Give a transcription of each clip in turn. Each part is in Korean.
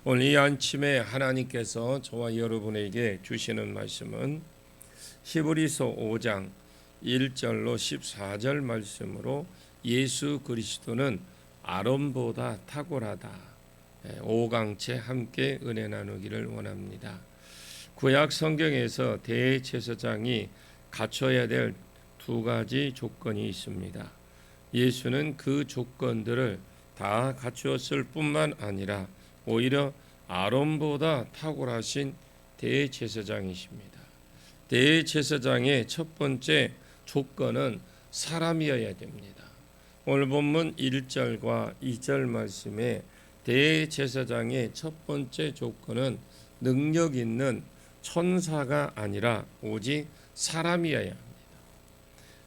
오늘 이 아침에 하나님께서 저와 여러분에게 주시는 말씀은 히브리서 5장 1절로 14절 말씀으로 예수 그리스도는 아론보다 탁월하다. 오강체 함께 은혜 나누기를 원합니다. 구약 성경에서 대제사장이 갖춰야 될 두 가지 조건이 있습니다. 예수는 그 조건들을 다 갖추었을 뿐만 아니라 오히려 아론보다 탁월하신 대제사장이십니다. 대제사장의 첫 번째 조건은 사람이어야 됩니다. 오늘 본문 1절과 2절 말씀에 대제사장의 첫 번째 조건은 능력 있는 천사가 아니라 오직 사람이어야 합니다.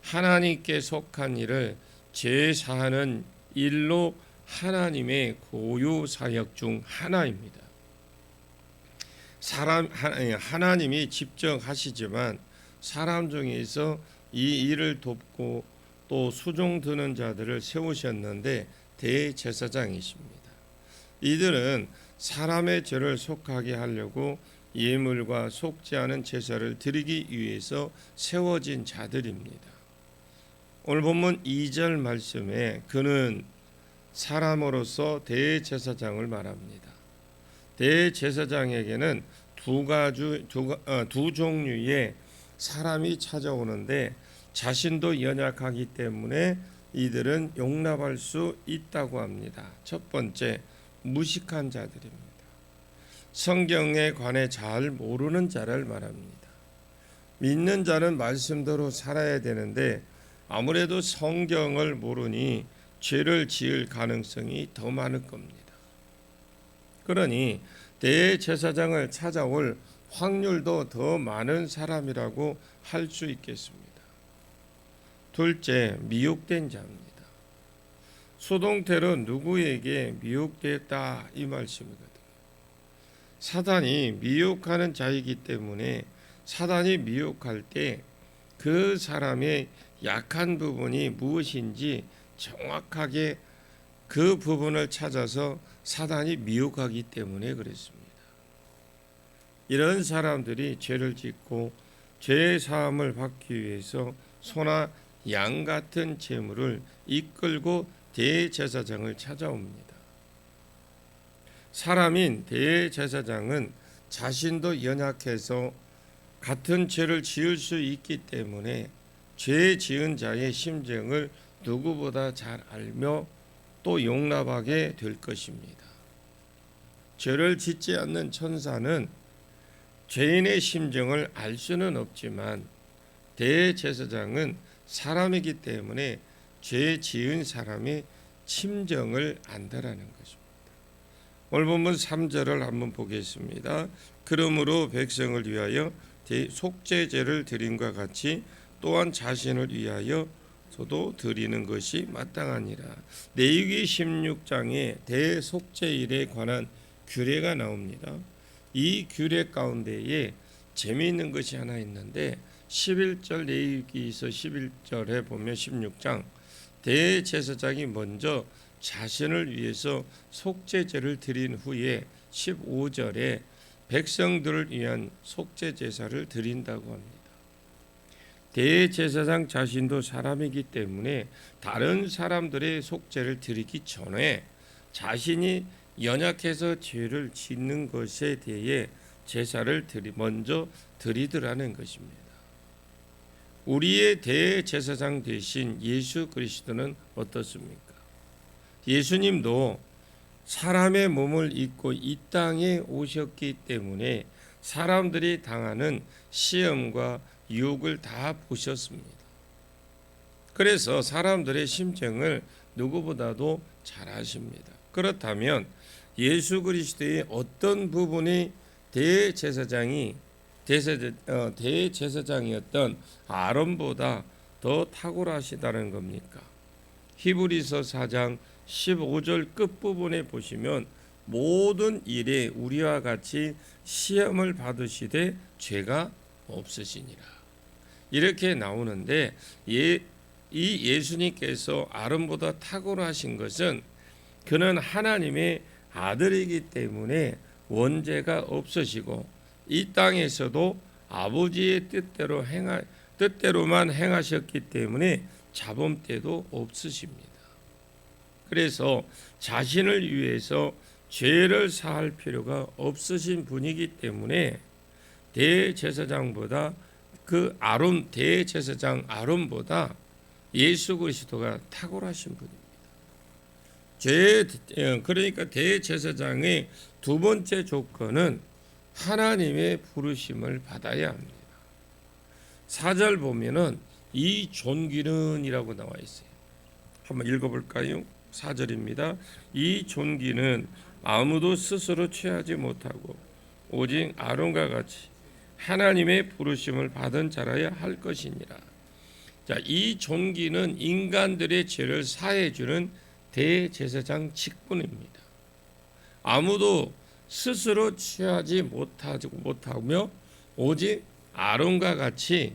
하나님께 속한 일을 제사하는 일로 하나님의 고유 사역 중 하나입니다. 하나님이 직접 하시지만 사람 중에서 이 일을 돕고 또 수종 드는 자들을 세우셨는데 대제사장이십니다. 이들은 사람의 죄를 속하게 하려고 예물과 속지 않은 제사를 드리기 위해서 세워진 자들입니다. 오늘 본문 2절 말씀에 그는 사람으로서 대제사장을 말합니다. 대제사장에게는 두 종류의 사람이 찾아오는데 자신도 연약하기 때문에 이들은 용납할 수 있다고 합니다. 첫 번째, 무식한 자들입니다. 성경에 관해 잘 모르는 자를 말합니다. 믿는 자는 말씀대로 살아야 되는데 아무래도 성경을 모르니 죄를 지을 가능성이 더 많을 겁니다. 그러니 대제사장을 찾아올 확률도 더 많은 사람이라고 할 수 있겠습니다. 둘째, 미혹된 자입니다. 소동태로 누구에게 미혹됐다 이 말씀이거든요. 사단이 미혹하는 자이기 때문에 사단이 미혹할 때 그 사람의 약한 부분이 무엇인지 정확하게 그 부분을 찾아서 사단이 미혹하기 때문에 그렇습니다. 이런 사람들이 죄를 짓고 죄 사함을 받기 위해서 소나 양 같은 제물을 이끌고 대제사장을 찾아옵니다. 사람인 대제사장은 자신도 연약해서 같은 죄를 지을 수 있기 때문에 죄 지은 자의 심정을 누구보다 잘 알며 또 용납하게 될 것입니다. 죄를 짓지 않는 천사는 죄인의 심정을 알 수는 없지만 대제사장은 사람이기 때문에 죄 지은 사람의 심정을 안다라는 것입니다. 오늘 본문 3절을 한번 보겠습니다. 그러므로 백성을 위하여 속죄제를 드림과 같이 또한 자신을 위하여 저도 드리는 것이 마땅하니라. 레위기 16장에 대속죄일에 관한 규례가 나옵니다. 이 규례 가운데에 재미있는 것이 하나 있는데 11절 레위기서 11절에 보면 16장 대제사장이 먼저 자신을 위해서 속죄제를 드린 후에 15절에 백성들을 위한 속죄제사를 드린다고 합니다. 대제사장 자신도 사람이기 때문에 다른 사람들의 속죄를 드리기 전에 자신이 연약해서 죄를 짓는 것에 대해 제사를 먼저 드리더라는 것입니다. 우리의 대제사장 되신 예수 그리스도는 어떻습니까? 예수님도 사람의 몸을 입고 이 땅에 오셨기 때문에 사람들이 당하는 시험과 유혹을 다 보셨습니다. 그래서 사람들의 심정을 누구보다도 잘 아십니다. 그렇다면 예수 그리스도의 어떤 부분이 대제사장이었던 아론보다 더 탁월하시다는 겁니까? 히브리서 4장 15절 끝부분에 보시면 모든 일에 우리와 같이 시험을 받으시되 죄가 없으시니라 이렇게 나오는데 이 예수님께서 아론보다 탁월하신 것은 그는 하나님의 아들이기 때문에 원죄가 없으시고 이 땅에서도 아버지의 뜻대로만 행하셨기 때문에 자범죄도 없으십니다. 그래서 자신을 위해서 죄를 사할 필요가 없으신 분이기 때문에 대제사장보다 대제사장 아론보다 예수 그리스도가 탁월하신 분입니다. 그러니까 대제사장의 두 번째 조건은 하나님의 부르심을 받아야 합니다. 4절 보면은 이 존귀는이라고 나와 있어요. 한번 읽어볼까요? 4절입니다. 이 존귀는 아무도 스스로 취하지 못하고 오직 아론과 같이 하나님의 부르심을 받은 자라야 할 것이니라. 자, 이 존귀는 인간들의 죄를 사해 주는 대제사장 직분입니다. 아무도 스스로 취하지 못하며 오직 아론과 같이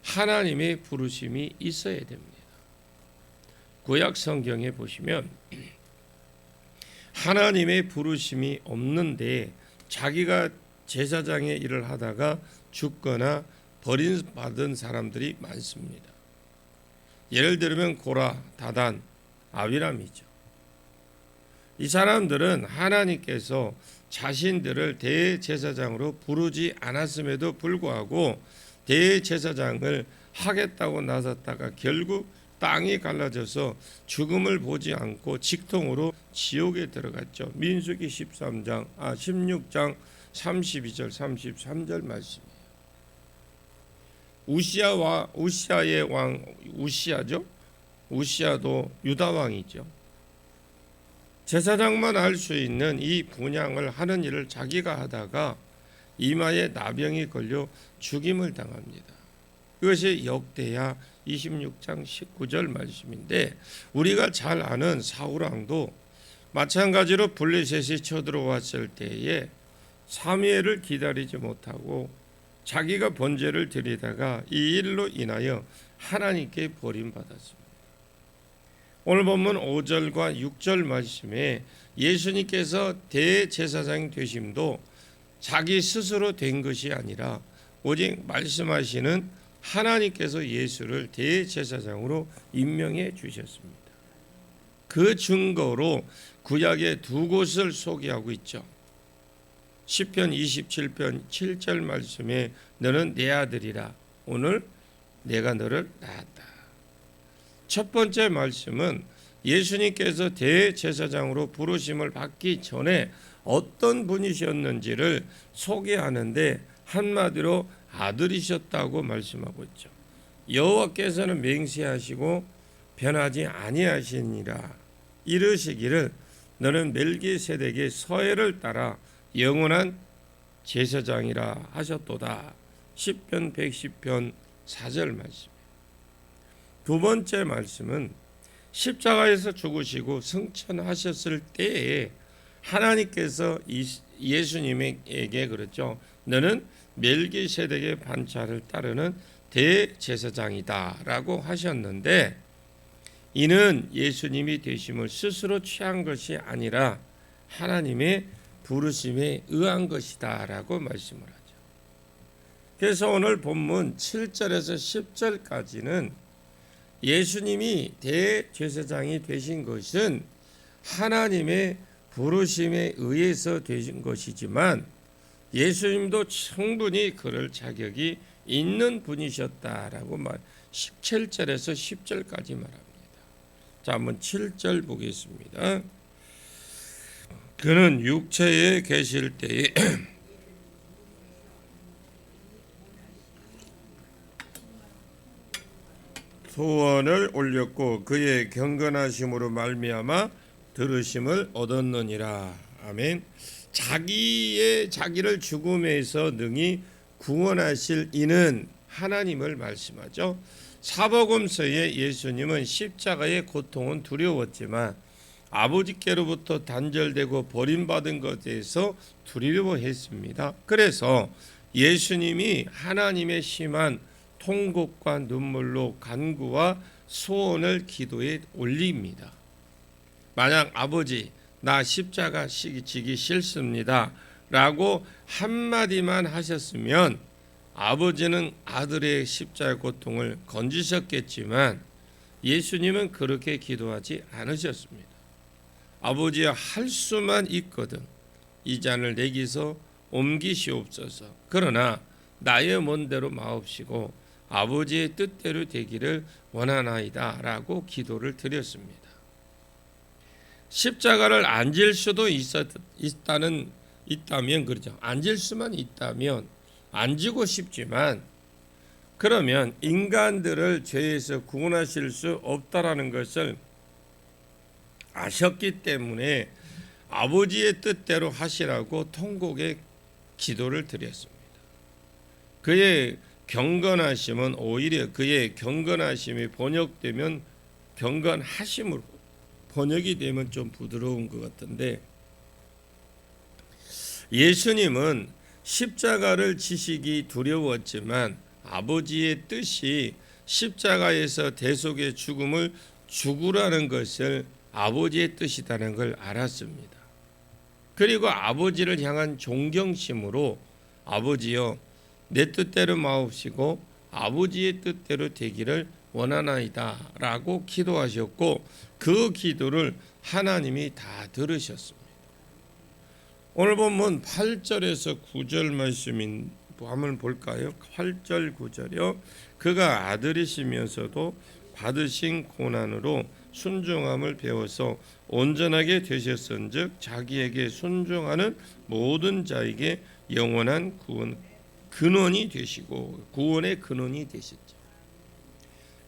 하나님의 부르심이 있어야 됩니다. 구약 성경에 보시면 하나님의 부르심이 없는데 자기가 제사장의 일을 하다가 죽거나 버림받은 사람들이 많습니다. 예를 들면 고라, 다단, 아비람이죠. 이 사람들은 하나님께서 자신들을 대제사장으로 부르지 않았음에도 불구하고 대제사장을 하겠다고 나섰다가 결국 땅이 갈라져서 죽음을 보지 않고 직통으로 지옥에 들어갔죠. 민수기 16장 32절 33절 말씀이에요. 우시아의 왕 우시아죠. 우시아도 유다 왕이죠. 제사장만 할 수 있는 이 분향을 하는 일을 자기가 하다가 이마에 나병이 걸려 죽임을 당합니다. 이것이 역대하 26장 19절 말씀인데 우리가 잘 아는 사울왕도 마찬가지로 블레셋이 쳐들어왔을 때에 사무엘을 기다리지 못하고 자기가 번제를 드리다가 이 일로 인하여 하나님께 버림받았습니다. 오늘 본문 5절과 6절 말씀에 예수님께서 대제사장 되심도 자기 스스로 된 것이 아니라 오직 말씀하시는 하나님께서 예수를 대제사장으로 임명해 주셨습니다. 그 증거로 구약의 두 곳을 소개하고 있죠. 시편 27편 7절 말씀에 너는 내 아들이라 오늘 내가 너를 낳았다. 첫 번째 말씀은 예수님께서 대제사장으로 부르심을 받기 전에 어떤 분이셨는지를 소개하는데 한마디로 아들이셨다고 말씀하고 있죠. 여호와께서는 맹세하시고 변하지 아니하시니라 이르시기를 너는 멜기세덱의 서회를 따라 영원한 제사장이라 하셨도다. 시편 110편 4절 말씀. 두 번째 말씀은 십자가에서 죽으시고 승천하셨을 때에 하나님께서 예수님에게 그랬죠. 너는 멜기세덱의 반차를 따르는 대제사장이다라고 하셨는데 이는 예수님이 되심을 스스로 취한 것이 아니라 하나님의 부르심에 의한 것이다라고 말씀을 하죠. 그래서 오늘 본문 7절에서 10절까지는 예수님이 대제사장이 되신 것은 하나님의 부르심에 의해서 되신 것이지만 예수님도 충분히 그럴 자격이 있는 분이셨다라고 17절에서 10절까지 말합니다. 자, 한번 7절 보겠습니다. 그는 육체에 계실 때에 소원을 올렸고 그의 경건하심으로 말미암아 들으심을 얻었느니라. 아멘. 자기를 죽음에서 능히 구원하실 이는 하나님을 말씀하죠. 사복음서에 예수님은 십자가의 고통은 두려웠지만 아버지께로부터 단절되고 버림받은 것에 대해서 두려워했습니다. 그래서 예수님이 하나님의 심한 통곡과 눈물로 간구와 소원을 기도에 올립니다. 만약 아버지 나 십자가 지기 싫습니다 라고 한마디만 하셨으면 아버지는 아들의 십자가 고통을 건지셨겠지만 예수님은 그렇게 기도하지 않으셨습니다. 아버지여, 할 수만 있거든 이 잔을 내게서 옮기시옵소서. 그러나 나의 먼대로 마옵시고 아버지의 뜻대로 되기를 원하나이다 라고 기도를 드렸습니다. 십자가를 안 질 수도 있다면 그렇죠. 앉을 수만 있다면 앉고 싶지만 그러면 인간들을 죄에서 구원하실 수 없다라는 것을 아셨기 때문에 아버지의 뜻대로 하시라고 통곡의 기도를 드렸습니다. 그의 경건하심은 오히려 그의 경건하심이 번역되면 경건하심으로 번역이 되면 좀 부드러운 것 같은데 예수님은 십자가를 지시기 두려웠지만 아버지의 뜻이 십자가에서 대속의 죽음을 죽으라는 것을 아버지의 뜻이라는 걸 알았습니다. 그리고 아버지를 향한 존경심으로 아버지여 내 뜻대로 마옵시고 아버지의 뜻대로 되기를 원하나이다 라고 기도하셨고 그 기도를 하나님이 다 들으셨습니다. 오늘 본문 8절에서 9절 말씀인 한번 볼까요? 8절 9절이요. 그가 아들이시면서도 받으신 고난으로 순종함을 배워서 온전하게 되셨은즉 자기에게 순종하는 모든 자에게 영원한 근원이 되시고 구원의 근원이 되셨죠.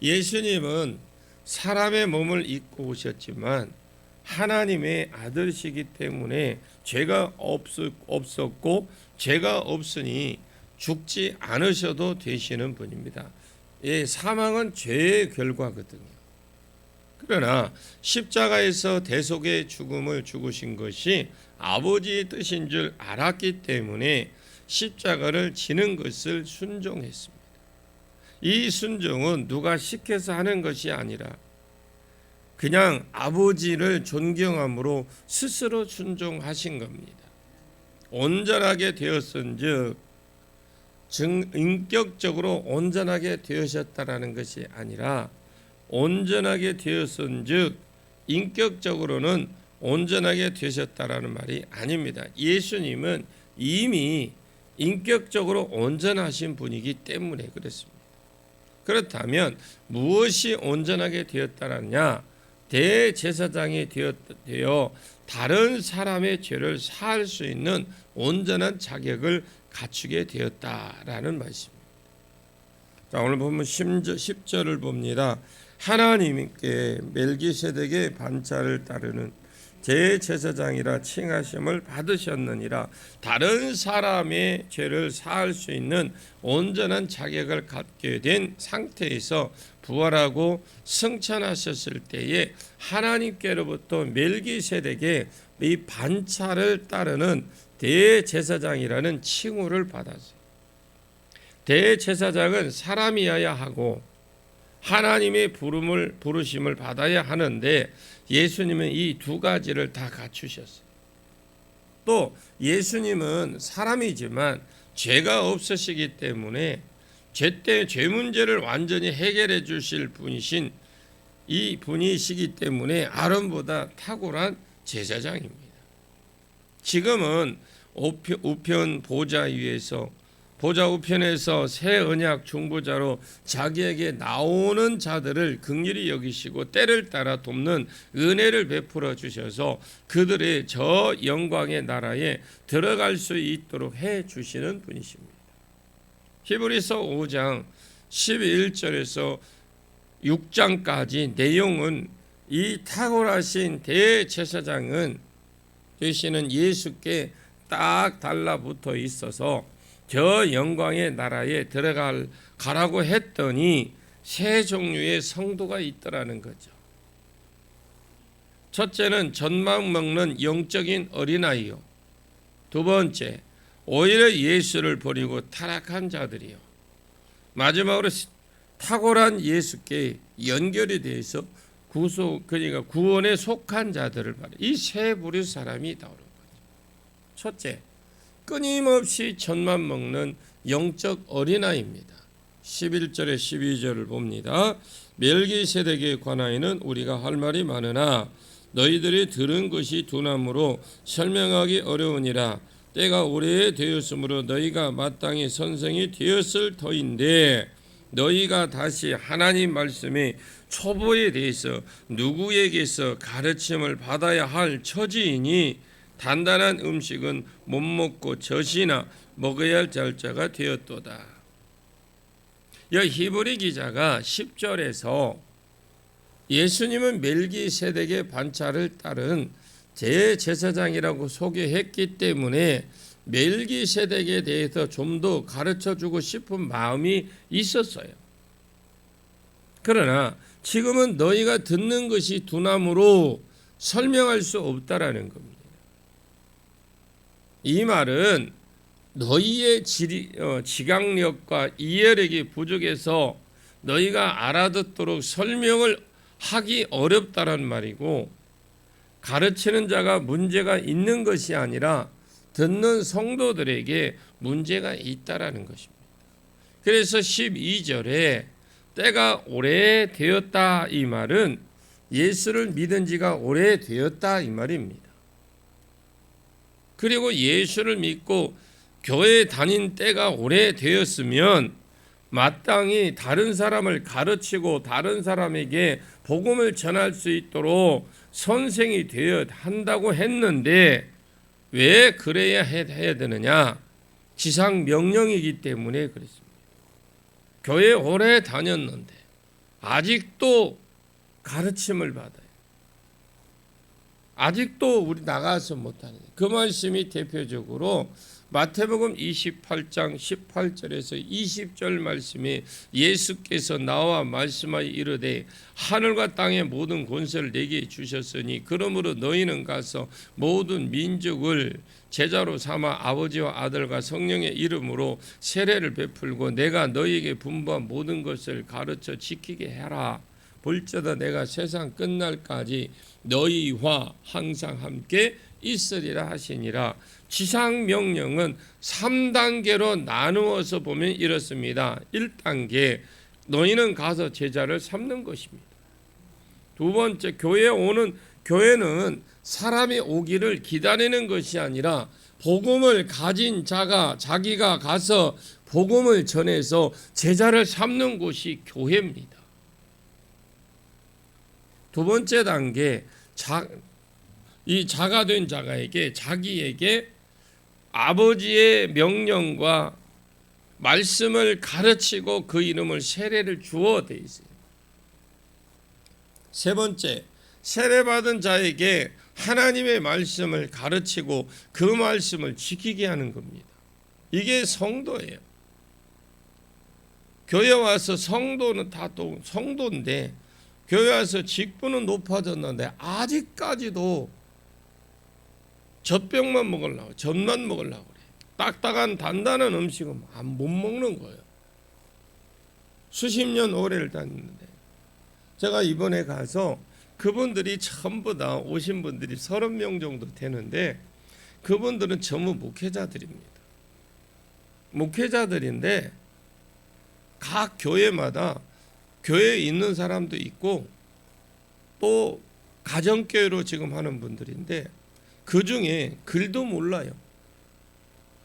예수님은 사람의 몸을 입고 오셨지만 하나님의 아들이시기 때문에 죄가 없었고 죄가 없으니 죽지 않으셔도 되시는 분입니다. 예, 사망은 죄의 결과거든요. 그러나 십자가에서 대속의 죽음을 죽으신 것이 아버지의 뜻인 줄 알았기 때문에 십자가를 지는 것을 순종했습니다. 이 순종은 누가 시켜서 하는 것이 아니라 그냥 아버지를 존경함으로 스스로 순종하신 겁니다. 온전하게 되었은즉 인격적으로 온전하게 되셨다라는 것이 아니라 온전하게 되었은즉 인격적으로는 온전하게 되셨다라는 말이 아닙니다. 예수님은 이미 인격적으로 온전하신 분이기 때문에 그렇습니다. 그렇다면 무엇이 온전하게 되었다느냐? 대제사장이 되어 다른 사람의 죄를 사할 수 있는 온전한 자격을 갖추게 되었다라는 말씀입니다. 자, 오늘 보면 10절을 봅니다. 하나님께 멜기세덱의 반차를 따르는 대제사장이라 칭하심을 받으셨느니라. 다른 사람의 죄를 사할 수 있는 온전한 자격을 갖게 된 상태에서 부활하고 승천하셨을 때에 하나님께로부터 멜기세덱의 이 반차를 따르는 대제사장이라는 칭호를 받았어요. 대제사장은 사람이어야 하고 하나님의 부르심을 받아야 하는데 예수님은 이 두 가지를 다 갖추셨어요. 또 예수님은 사람이지만 죄가 없으시기 때문에 죄 문제를 완전히 해결해 주실 분이신 이 분이시기 때문에 아론보다 탁월한 제사장입니다. 지금은 우편 보좌 위에서 보좌 우편에서 새 언약 중보자로 자기에게 나오는 자들을 긍휼히 여기시고 때를 따라 돕는 은혜를 베풀어 주셔서 그들의 저 영광의 나라에 들어갈 수 있도록 해 주시는 분이십니다. 히브리서 5장 11절에서 6장까지 내용은 이 탁월하신 대제사장은 되시는 예수께 딱 달라붙어 있어서 저 영광의 나라에 가라고 했더니 세 종류의 성도가 있더라는 거죠. 첫째는 젖밥 먹는 영적인 어린아이요. 두 번째, 오히려 예수를 버리고 타락한 자들이요. 마지막으로 탁월한 예수께 연결이 되어서 그러니까 구원에 속한 자들을 말해. 이 세 부류 사람이 나오는 거죠. 첫째, 끊임없이 젖만 먹는 영적 어린아이입니다. 11절에 12절을 봅니다. 멜기세덱에 관하여는 우리가 할 말이 많으나 너희들이 들은 것이 두나무로 설명하기 어려우니라. 때가 오래되었으므로 너희가 마땅히 선생이 되었을 터인데 너희가 다시 하나님 말씀의 초보에 대해서 누구에게서 가르침을 받아야 할 처지이니 단단한 음식은 못 먹고 젖이나 먹어야 할 자가 되었도다. 히브리 기자가 10절에서 예수님은 멜기세덱의 반차를 따른 대제사장이라고 소개했기 때문에 멜기세덱에 대해서 좀 더 가르쳐주고 싶은 마음이 있었어요. 그러나 지금은 너희가 듣는 것이 두나무로 설명할 수 없다라는 겁니다. 이 말은 너희의 지각력과 이해력이 부족해서 너희가 알아듣도록 설명을 하기 어렵다는 말이고, 가르치는 자가 문제가 있는 것이 아니라 듣는 성도들에게 문제가 있다라는 것입니다. 그래서 12절에 때가 오래되었다 이 말은 예수를 믿은 지가 오래되었다 이 말입니다. 그리고 예수를 믿고 교회에 다닌 때가 오래되었으면 마땅히 다른 사람을 가르치고 다른 사람에게 복음을 전할 수 있도록 선생이 되어야 한다고 했는데 왜 그래야 해야 되느냐? 지상 명령이기 때문에 그렇습니다. 교회 오래 다녔는데 아직도 가르침을 받아요. 아직도 우리 나가서 못하는 그 말씀이 대표적으로 마태복음 28장 18절에서 20절 말씀에 예수께서 나와 말씀하여 이르되 하늘과 땅의 모든 권세를 내게 주셨으니 그러므로 너희는 가서 모든 민족을 제자로 삼아 아버지와 아들과 성령의 이름으로 세례를 베풀고 내가 너희에게 분부한 모든 것을 가르쳐 지키게 해라. 볼지어다 내가 세상 끝날까지 너희와 항상 함께 있으리라 하시니라. 지상 명령은 3단계로 나누어서 보면 이렇습니다. 1단계 너희는 가서 제자를 삼는 것입니다. 두 번째 교회는 사람이 오기를 기다리는 것이 아니라 복음을 가진 자가 자기가 가서 복음을 전해서 제자를 삼는 곳이 교회입니다. 두 번째 단계 이 자가 된 자기에게 아버지의 명령과 말씀을 가르치고 그 이름을 세례를 주어 돼 있어요. 세 번째, 세례받은 자에게 하나님의 말씀을 가르치고 그 말씀을 지키게 하는 겁니다. 이게 성도예요. 교회 와서 성도는 다 또 성도인데 교회 와서 직분은 높아졌는데 아직까지도 젖병만 먹으려고 젖만 먹으려고 그래. 딱딱한 단단한 음식은 못 먹는 거예요. 수십 년 오래를 다녔는데 제가 이번에 가서 그분들이 전부 다 오신 분들이 30명 정도 되는데 그분들은 전부 목회자들입니다. 목회자들인데 각 교회마다 교회에 있는 사람도 있고 또 가정교회로 지금 하는 분들인데 그 중에 글도 몰라요.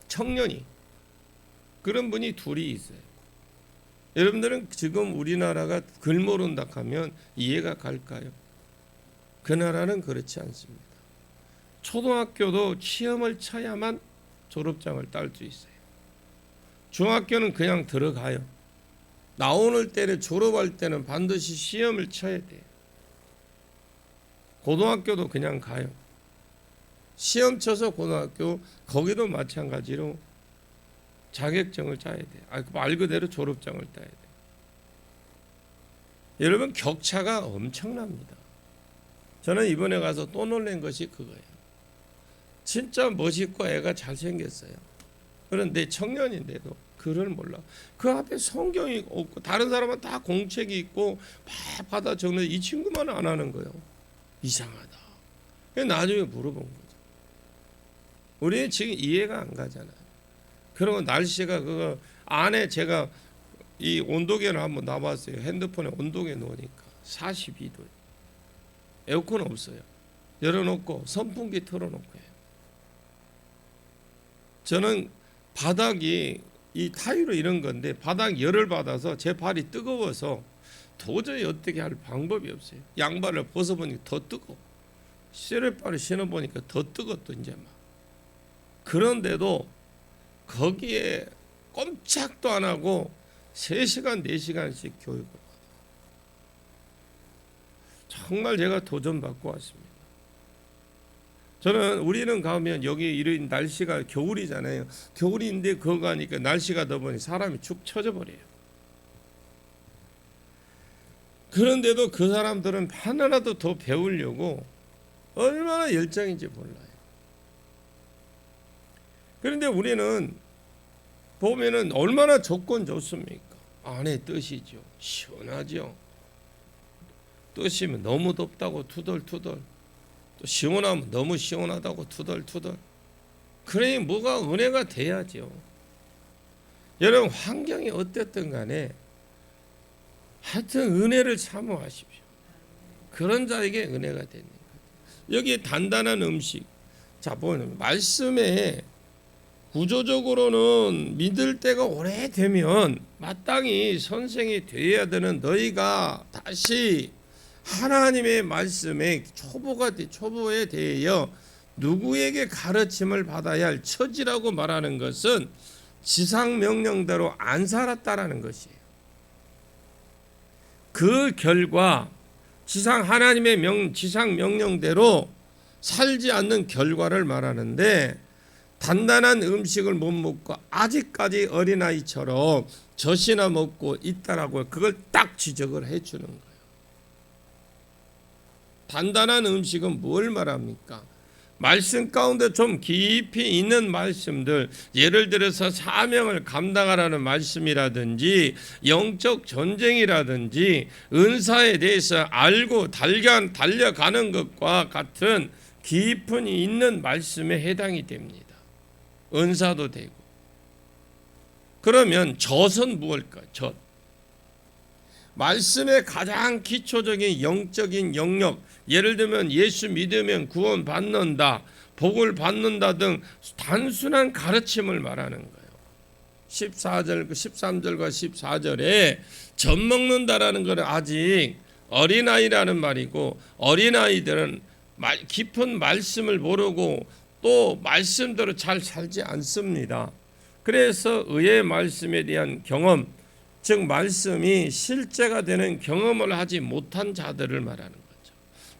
청년이 그런 분이 둘이 있어요. 여러분들은 지금 우리나라가 글 모른다 하면 이해가 갈까요? 그 나라는 그렇지 않습니다. 초등학교도 시험을 쳐야만 졸업장을 딸 수 있어요. 중학교는 그냥 들어가요. 나오는 때는 졸업할 때는 반드시 시험을 쳐야 돼요. 고등학교도 그냥 가요. 시험 쳐서 고등학교 거기도 마찬가지로 자격증을 따야 돼요. 말 그대로 졸업장을 따야 돼요. 여러분 격차가 엄청납니다. 저는 이번에 가서 또 놀란 것이 그거예요. 진짜 멋있고 애가 잘생겼어요. 그런데 청년인데도 글을 몰라. 그 앞에 성경이 없고 다른 사람은 다 공책이 있고 막 받아 적는 이 친구만 안 하는 거예요. 이상하다. 나중에 물어본 거죠. 우리는 지금 이해가 안 가잖아요. 그리고 날씨가 그거 안에 제가 이 온도계를 한번 놔봤어요. 핸드폰에 온도계 놓으니까 42도. 에어컨 없어요. 열어놓고 선풍기 틀어놓고 해요. 저는 바닥이 이 타일로 이런 건데 바닥 열을 받아서 제 발이 뜨거워서 도저히 어떻게 할 방법이 없어요. 양발을 벗어보니까 더 뜨거워. 시레바를 신어보니까 더 뜨겁더 이제 막. 그런데도 거기에 꼼짝도 안 하고 3시간 4시간씩 교육을 받아요. 정말 제가 도전받고 왔습니다. 저는 우리는 가면 여기 이런 날씨가 겨울이잖아요. 겨울인데 거기 가니까 날씨가 더우니 사람이 축 처져 버려요. 그런데도 그 사람들은 하나라도 더 배우려고 얼마나 열정인지 몰라요. 그런데 우리는 보면은 얼마나 조건 좋습니까? 안에 뜻이죠. 시원하죠. 뜻이면 너무 덥다고 투덜투덜, 또 시원하면 너무 시원하다고 투덜투덜. 그러니 뭐가 은혜가 돼야죠. 여러분 환경이 어땠든 간에 하여튼 은혜를 사모하십시오. 그런 자에게 은혜가 되는 거예요. 여기 단단한 음식. 자, 보면 말씀에 구조적으로는 믿을 때가 오래되면 마땅히 선생이 되어야 되는 너희가 다시 하나님의 말씀에 초보에 대하여 누구에게 가르침을 받아야 할 처지라고 말하는 것은 지상 명령대로 안 살았다라는 것이에요. 그 결과 하나님의 지상 명령대로 살지 않는 결과를 말하는데, 단단한 음식을 못 먹고 아직까지 어린아이처럼 젖이나 먹고 있다라고 그걸 딱 지적을 해주는 거예요. 단단한 음식은 뭘 말합니까? 말씀 가운데 좀 깊이 있는 말씀들, 예를 들어서 사명을 감당하라는 말씀이라든지 영적 전쟁이라든지 은사에 대해서 알고 달려가는 것과 같은 깊은 있는 말씀에 해당이 됩니다. 은사도 되고. 그러면 젖은 무엇일까? 젖. 말씀의 가장 기초적인 영적인 영역, 예를 들면 예수 믿으면 구원 받는다, 복을 받는다 등 단순한 가르침을 말하는 거예요. 13절과 14절에 젖 먹는다라는 것은 아직 어린아이라는 말이고, 어린아이들은 깊은 말씀을 모르고 또 말씀대로 잘 살지 않습니다. 그래서 의의 말씀에 대한 경험, 즉 말씀이 실제가 되는 경험을 하지 못한 자들을 말하는 거죠.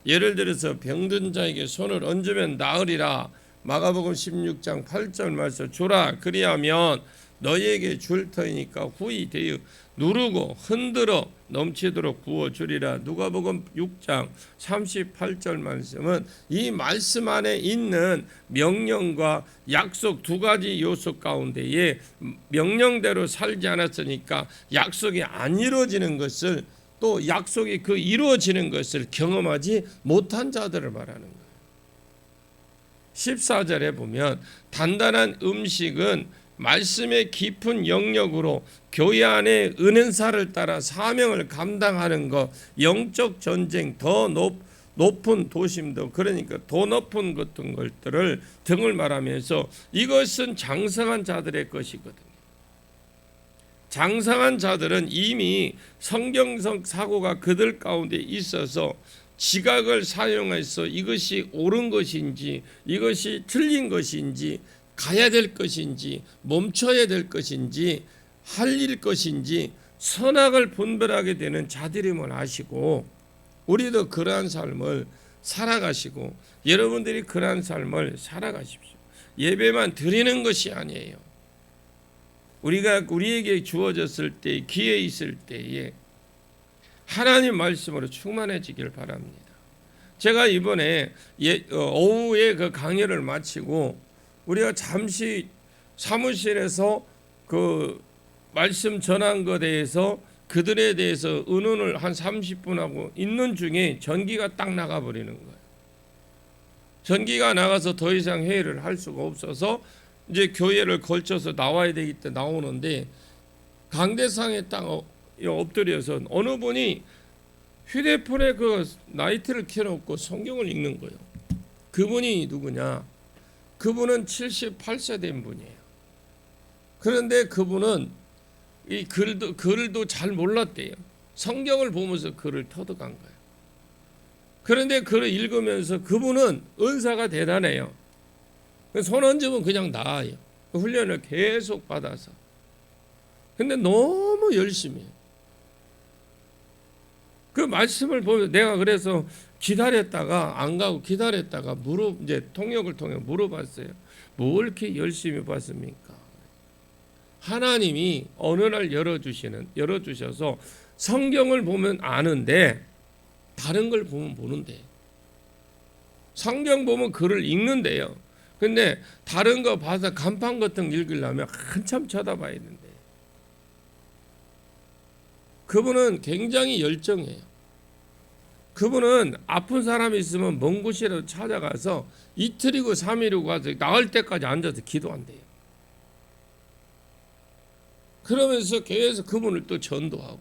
예를 들어서 병든 자에게 손을 얹으면 나으리라, 마가복음 16장 8절 말씀, 주라 그리하면 너희에게 줄 터이니까 후히 대여 누르고 흔들어 넘치도록 부어주리라. 누가복음 6장 38절 말씀은 이 말씀 안에 있는 명령과 약속 두 가지 요소 가운데에 명령대로 살지 않았으니까 약속이 안 이루어지는 것을, 또 약속이 그 이루어지는 것을 경험하지 못한 자들을 말하는 거예요. 14절에 보면 단단한 음식은 말씀의 깊은 영역으로 교회 안에 은은사를 따라 사명을 감당하는 것, 영적 전쟁, 더 높은 도심도, 그러니까 더 높은 같은 것들을 등을 말하면서 이것은 장성한 자들의 것이거든요. 장성한 자들은 이미 성경적 사고가 그들 가운데 있어서 지각을 사용해서 이것이 옳은 것인지 이것이 틀린 것인지 가야 될 것인지 멈춰야 될 것인지 할 일 것인지 선악을 분별하게 되는 자들임을 아시고, 우리도 그러한 삶을 살아가시고 여러분들이 그러한 삶을 살아가십시오. 예배만 드리는 것이 아니에요. 우리에게 주어졌을 때, 기회 있을 때에 하나님 말씀으로 충만해지길 바랍니다. 제가 이번에 오후에 그 강연을 마치고 우리가 잠시 사무실에서 그 말씀 전한 것에 대해서 그들에 대해서 의논을 한 30분 하고 있는 중에 전기가 딱 나가버리는 거예요. 전기가 나가서 더 이상 회의를 할 수가 없어서 이제 교회를 걸쳐서 나와야 되기 때문에 나오는데, 강대상에 딱 엎드려서 어느 분이 휴대폰에 그 라이트를 켜놓고 성경을 읽는 거예요. 그분이 누구냐? 그분은 78세 된 분이에요. 그런데 그분은 이 글도 잘 몰랐대요. 성경을 보면서 글을 터득한 거예요. 그런데 글을 읽으면서 그분은 은사가 대단해요. 손 얹으면 그냥 나아요. 훈련을 계속 받아서. 근데 너무 열심히 해요. 그 말씀을 보면 내가 그래서 기다렸다가 안 가고 기다렸다가 이제 통역을 통해 물어봤어요. 뭘 이렇게 열심히 봤습니까? 하나님이 어느 날 열어주셔서 성경을 보면 아는데 다른 걸 보면 모른대. 성경 보면 글을 읽는데요. 근데 다른 거 봐서 간판 같은 거 읽으려면 한참 쳐다봐야 되는데, 그분은 굉장히 열정해요. 그분은 아픈 사람이 있으면 먼 곳이라도 찾아가서 이틀이고 3일이고 가서 나을 때까지 앉아서 기도한대요. 그러면서 교회에서 그분을 또 전도하고.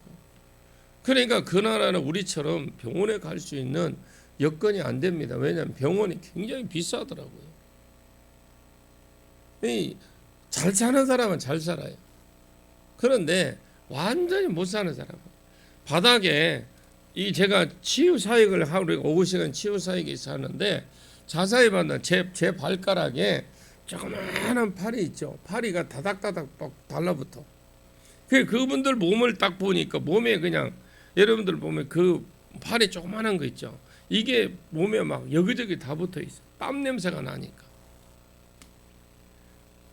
그러니까 그 나라는 우리처럼 병원에 갈 수 있는 여건이 안 됩니다. 왜냐하면 병원이 굉장히 비싸더라고요. 잘 사는 사람은 잘 살아요. 그런데 완전히 못 사는 사람은 바닥에, 제가 치유 사역을 하루 오후 시간 치유 사역이 있었는데, 자세히 봤는데 제 발가락에 조그마한 팔이 있죠. 파리가 다닥다닥 달라붙어. 그분들 몸을 딱 보니까 몸에 그냥, 여러분들 보면 그 팔이 조그마한 거 있죠. 이게 몸에 막 여기저기 다 붙어 있어. 땀 냄새가 나니까.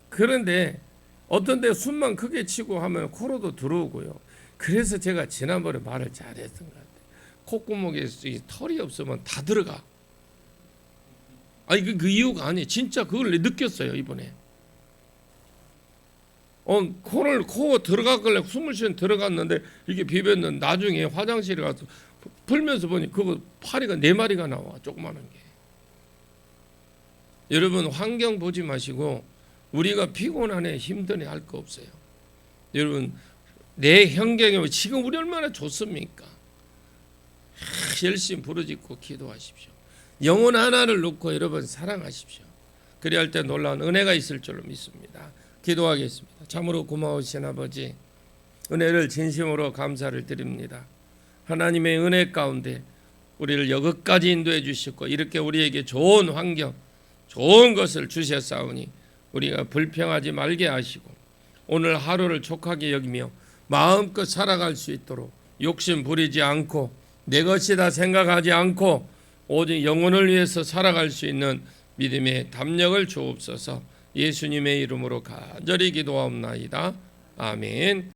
그런데 어떤 데 숨만 크게 치고 하면 코로도 들어오고요. 그래서 제가 지난번에 말을 잘했던 것 같아요. 콧구멍에 털이 없으면 다 들어가. 아니 그 이유가 아니에요. 진짜 그걸 느꼈어요 이번에. 코 들어갔길래 숨을 쉬는 들어갔는데 이게 비볐는데, 나중에 화장실에 가서 풀면서 보니 그거 파리가 4마리가 나와, 조그마한 게. 여러분, 환경 보지 마시고 우리가 피곤하네 힘드네 할 거 없어요. 여러분, 내 환경이 지금 우리 얼마나 좋습니까? 열심히 부르짖고 기도하십시오. 영혼 하나를 놓고 여러분 사랑하십시오. 그래야 할 때 놀라운 은혜가 있을 줄로 믿습니다. 기도하겠습니다. 참으로 고마우신 아버지, 은혜를 진심으로 감사를 드립니다. 하나님의 은혜 가운데 우리를 여기까지 인도해 주셨고, 이렇게 우리에게 좋은 환경, 좋은 것을 주셨사오니 우리가 불평하지 말게 하시고 오늘 하루를 족하게 여기며 마음껏 살아갈 수 있도록 욕심 부리지 않고 내 것이다 생각하지 않고 오직 영혼을 위해서 살아갈 수 있는 믿음의 담력을 주옵소서. 예수님의 이름으로 간절히 기도하옵나이다. 아멘.